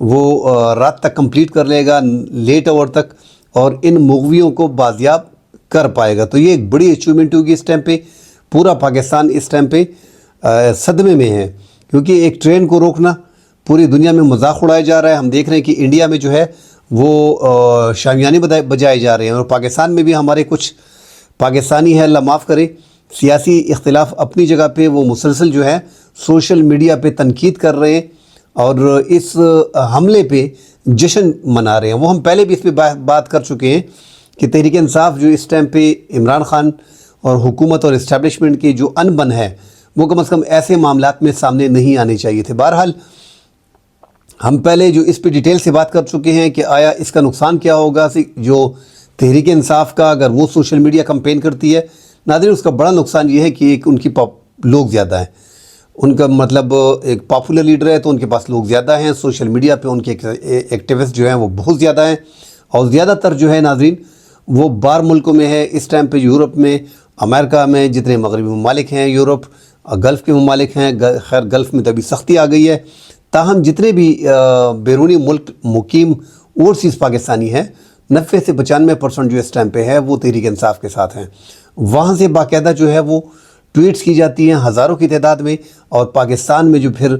وہ رات تک کمپلیٹ کر لے گا، لیٹ آور تک، اور ان مغویوں کو بازیاب کر پائے گا۔ تو یہ ایک بڑی اچیومنٹ ہوگی اس ٹائم پہ۔ پورا پاکستان اس ٹائم پہ صدمے میں ہے، کیونکہ ایک ٹرین کو روکنا پوری دنیا میں مذاق اڑایا جا رہا ہے۔ ہم دیکھ رہے ہیں کہ انڈیا میں جو ہے وہ شامیانے بجائے جا رہے ہیں، اور پاکستان میں بھی ہمارے کچھ پاکستانی ہے، اللہ معاف کرے، سیاسی اختلاف اپنی جگہ پہ، وہ مسلسل جو ہے سوشل میڈیا پہ تنقید کر رہے ہیں اور اس حملے پہ جشن منا رہے ہیں۔ وہ ہم پہلے بھی اس پہ بات کر چکے ہیں کہ تحریک انصاف جو اس ٹائم پہ عمران خان اور حکومت اور اسٹیبلشمنٹ کی جو انبن ہے، وہ کم از کم ایسے معاملات میں سامنے نہیں آنے چاہیے تھے۔ بہرحال ہم پہلے جو اس پہ ڈیٹیل سے بات کر چکے ہیں کہ آیا اس کا نقصان کیا ہوگا جو تحریک انصاف کا اگر وہ سوشل میڈیا کمپین کرتی ہے۔ ناظرین، اس کا بڑا نقصان یہ ہے کہ ایک ان کی لوگ زیادہ ہیں، ان کا مطلب ایک پاپولر لیڈر ہے تو ان کے پاس لوگ زیادہ ہیں، سوشل میڈیا پہ ان کے ایکٹیوسٹ جو ہیں وہ بہت زیادہ ہیں، اور زیادہ تر جو ہے ناظرین وہ باہر ملکوں میں ہے اس ٹائم پہ، یورپ میں، امریکہ میں، جتنے مغربی ممالک ہیں، یورپ، گلف کے ممالک ہیں۔ خیر گلف میں تو ابھی سختی آ گئی ہے، تاہم جتنے بھی بیرونی ملک مقیم اوورسیز پاکستانی ہیں، 90 سے 95% جو اس ٹائم پہ ہے وہ تحریک انصاف کے ساتھ ہیں۔ وہاں سے باقاعدہ جو ہے وہ ٹویٹس کی جاتی ہیں ہزاروں کی تعداد میں، اور پاکستان میں جو پھر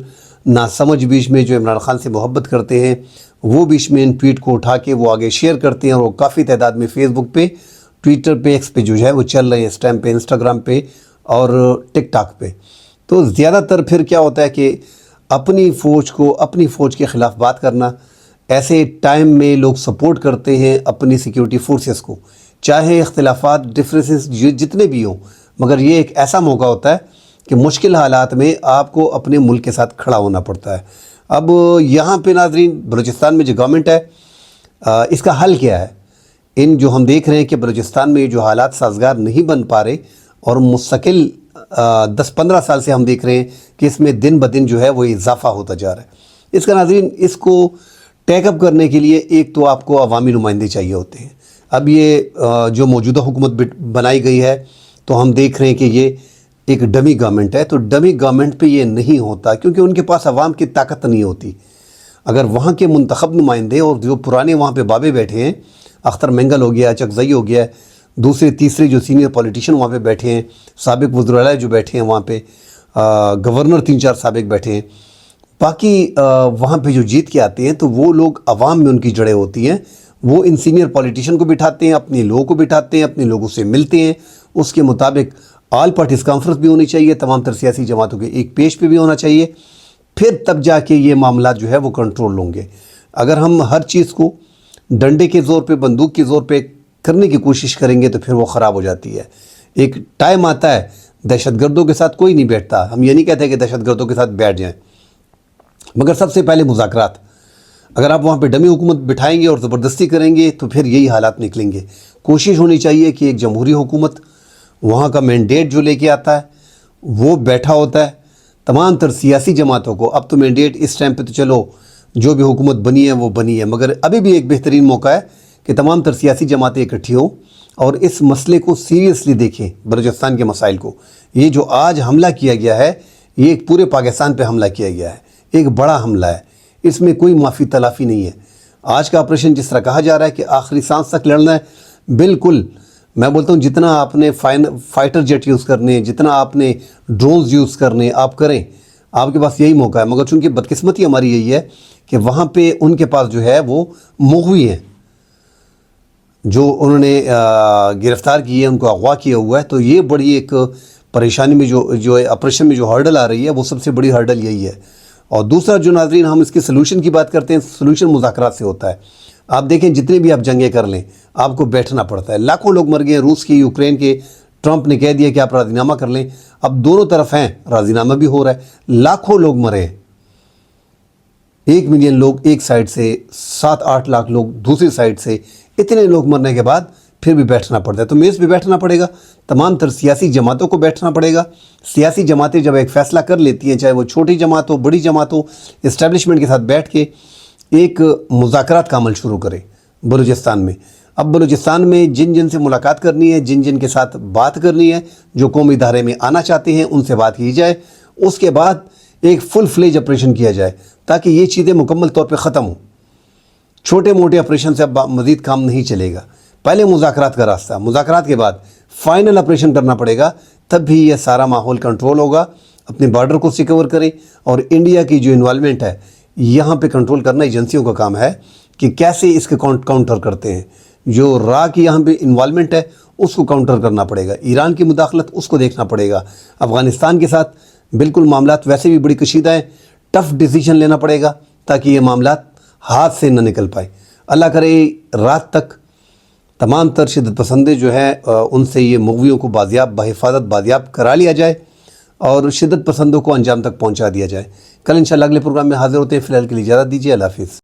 ناسمجھ بیچ میں جو عمران خان سے محبت کرتے ہیں، وہ بیچ میں ان ٹویٹ کو اٹھا کے وہ آگے شیئر کرتے ہیں، اور وہ کافی تعداد میں فیس بک پہ، ٹویٹر پہ، ایکس پہ جو ہے وہ چل رہے ہیں اس ٹائم پہ، انسٹاگرام پہ اور ٹک ٹاک پہ۔ تو زیادہ تر پھر کیا ہوتا ہے کہ اپنی فوج کے خلاف بات کرنا، ایسے ٹائم میں لوگ سپورٹ کرتے ہیں اپنی سیکیورٹی فورسز کو، چاہے اختلافات ڈفرینسز جتنے بھی ہوں، مگر یہ ایک ایسا موقع ہوتا ہے کہ مشکل حالات میں آپ کو اپنے ملک کے ساتھ کھڑا ہونا پڑتا ہے۔ اب یہاں پہ ناظرین بلوچستان میں جو گورنمنٹ ہے، اس کا حل کیا ہے؟ ان جو ہم دیکھ رہے ہیں کہ بلوچستان میں جو حالات سازگار نہیں بن پا رہے، اور مستقل 10-15 سال سے ہم دیکھ رہے ہیں کہ اس میں دن بدن جو ہے وہ اضافہ ہوتا جا رہا ہے۔ اس کا ناظرین اس کو ٹیک اپ کرنے کے لیے ایک تو آپ کو عوامی نمائندے چاہیے ہوتے ہیں۔ اب یہ جو موجودہ حکومت بنائی گئی ہے تو ہم دیکھ رہے ہیں کہ یہ ایک ڈمی گورنمنٹ ہے، تو ڈمی گورنمنٹ پہ یہ نہیں ہوتا، کیونکہ ان کے پاس عوام کی طاقت نہیں ہوتی۔ اگر وہاں کے منتخب نمائندے اور جو پرانے وہاں پہ بابے بیٹھے ہیں، اختر مینگل ہو گیا، چکزئی ہو گیا، دوسرے تیسرے جو سینئر پولیٹیشین وہاں پہ بیٹھے ہیں، سابق وزراء جو بیٹھے ہیں وہاں پہ، گورنر 3-4 سابق بیٹھے ہیں، باقی وہاں پہ جو جیت کے آتے ہیں تو وہ لوگ عوام میں ان کی جڑیں ہوتی ہیں، وہ ان سینئر پولیٹیشین کو بٹھاتے ہیں، اپنے لوگوں کو بٹھاتے ہیں، اپنے لوگوں سے ملتے ہیں، اس کے مطابق آل پارٹیز کانفرنس بھی ہونی چاہیے، تمام تر سیاسی جماعتوں کے ایک پیج پہ بھی ہونا چاہیے، پھر تب جا کے یہ معاملات جو ہے وہ کنٹرول ہوں گے۔ اگر ہم ہر چیز کو ڈنڈے کے زور پہ، بندوق کے زور پہ کرنے کی کوشش کریں گے تو پھر وہ خراب ہو جاتی ہے۔ ایک ٹائم آتا ہے، دہشت گردوں کے ساتھ کوئی نہیں بیٹھتا، ہم یہ نہیں کہتے کہ دہشت گردوں کے ساتھ بیٹھ جائیں، مگر سب سے پہلے مذاکرات۔ اگر آپ وہاں پہ ڈمی حکومت بٹھائیں گے اور زبردستی کریں گے تو پھر یہی حالات نکلیں گے۔ کوشش ہونی چاہیے کہ ایک جمہوری حکومت وہاں کا مینڈیٹ جو لے کے آتا ہے وہ بیٹھا ہوتا ہے، تمام تر سیاسی جماعتوں کو۔ اب تو مینڈیٹ اس ٹائم پہ تو چلو جو بھی حکومت بنی ہے وہ بنی ہے، مگر ابھی بھی ایک بہترین موقع ہے کہ تمام تر سیاسی جماعتیں اکٹھی ہوں اور اس مسئلے کو سیریسلی دیکھیں، بلوچستان کے مسائل کو۔ یہ جو آج حملہ کیا گیا ہے، یہ ایک پورے پاکستان پہ حملہ کیا گیا ہے، ایک بڑا حملہ ہے، اس میں کوئی معافی تلافی نہیں ہے۔ آج کا آپریشن جس طرح کہا جا رہا ہے کہ آخری سانس تک لڑنا ہے، بالکل میں بولتا ہوں جتنا آپ نے فائٹر جیٹ یوز کرنے، جتنا آپ نے ڈرونز یوز کرنے، آپ کریں، آپ کے پاس یہی موقع ہے۔ مگر چونکہ بدقسمتی ہماری یہی ہے کہ وہاں پہ ان کے پاس جو ہے وہ مغوی ہیں جو انہوں نے گرفتار کیے، ان کو اغوا کیا ہوا ہے، تو یہ بڑی ایک پریشانی میں جو آپریشن میں جو ہرڈل آ رہی ہے وہ سب سے بڑی ہرڈل یہی ہے۔ اور دوسرا جو ناظرین ہم اس کے سلوشن کی بات کرتے ہیں، سلوشن مذاکرات سے ہوتا ہے۔ آپ دیکھیں جتنے بھی آپ جنگیں کر لیں آپ کو بیٹھنا پڑتا ہے، لاکھوں لوگ مر گئے، روس کی، یوکرین کے، ٹرمپ نے کہہ دیا کہ آپ راضی نامہ کر لیں، اب دونوں طرف ہیں، راضی نامہ بھی ہو رہا ہے، لاکھوں لوگ مرے، 1 ملین لوگ ایک سائڈ سے، 7-8 لاکھ لوگ دوسری سائڈ سے، اتنے لوگ مرنے کے بعد پھر بھی بیٹھنا پڑتا ہے۔ تو میز پہ بیٹھنا پڑے گا، تمام تر سیاسی جماعتوں کو بیٹھنا پڑے گا۔ سیاسی جماعتیں جب ایک فیصلہ کر لیتی ہیں، چاہے وہ چھوٹی جماعت ہو، بڑی جماعت ہو، اسٹیبلشمنٹ کے ساتھ بیٹھ کے ایک مذاکرات کا عمل شروع کرے بلوچستان میں۔ اب بلوچستان میں جن جن سے ملاقات کرنی ہے، جن جن کے ساتھ بات کرنی ہے، جو قومی ادارے میں آنا چاہتے ہیں ان سے بات کی جائے، اس کے بعد ایک فل فلیج آپریشن کیا جائے، تاکہ یہ چیزیں مکمل طور پہ ختم ہوں. چھوٹے موٹے آپریشن سے اب مزید کام نہیں چلے گا. پہلے مذاکرات کا راستہ، مذاکرات کے بعد فائنل آپریشن کرنا پڑے گا، تب بھی یہ سارا ماحول کنٹرول ہوگا. اپنے بارڈر کو سیکور کریں، اور انڈیا کی جو انوالومنٹ ہے یہاں پہ کنٹرول کرنا ایجنسیوں کا کام ہے کہ کیسے اس کے کاؤنٹر کرتے ہیں. جو را کی یہاں پہ انوالومنٹ ہے اس کو کاؤنٹر کرنا پڑے گا. ایران کی مداخلت اس کو دیکھنا پڑے گا. افغانستان کے ساتھ بالکل معاملات ویسے بھی بڑی کشیدہ ہیں. ٹف ڈیسیجن لینا پڑے گا تاکہ یہ معاملات ہاتھ سے نہ نکل پائے. اللہ کرے رات تک تمام تر شدت پسندیں جو ہیں ان سے یہ مغویوں کو بحفاظت بازیاب کرا لیا جائے اور شدت پسندوں کو انجام تک پہنچا دیا جائے. کل انشاءاللہ اگلے پروگرام میں حاضر ہوتے ہیں. فی الحال کے لیے اجازت دیجیے. اللہ حافظ.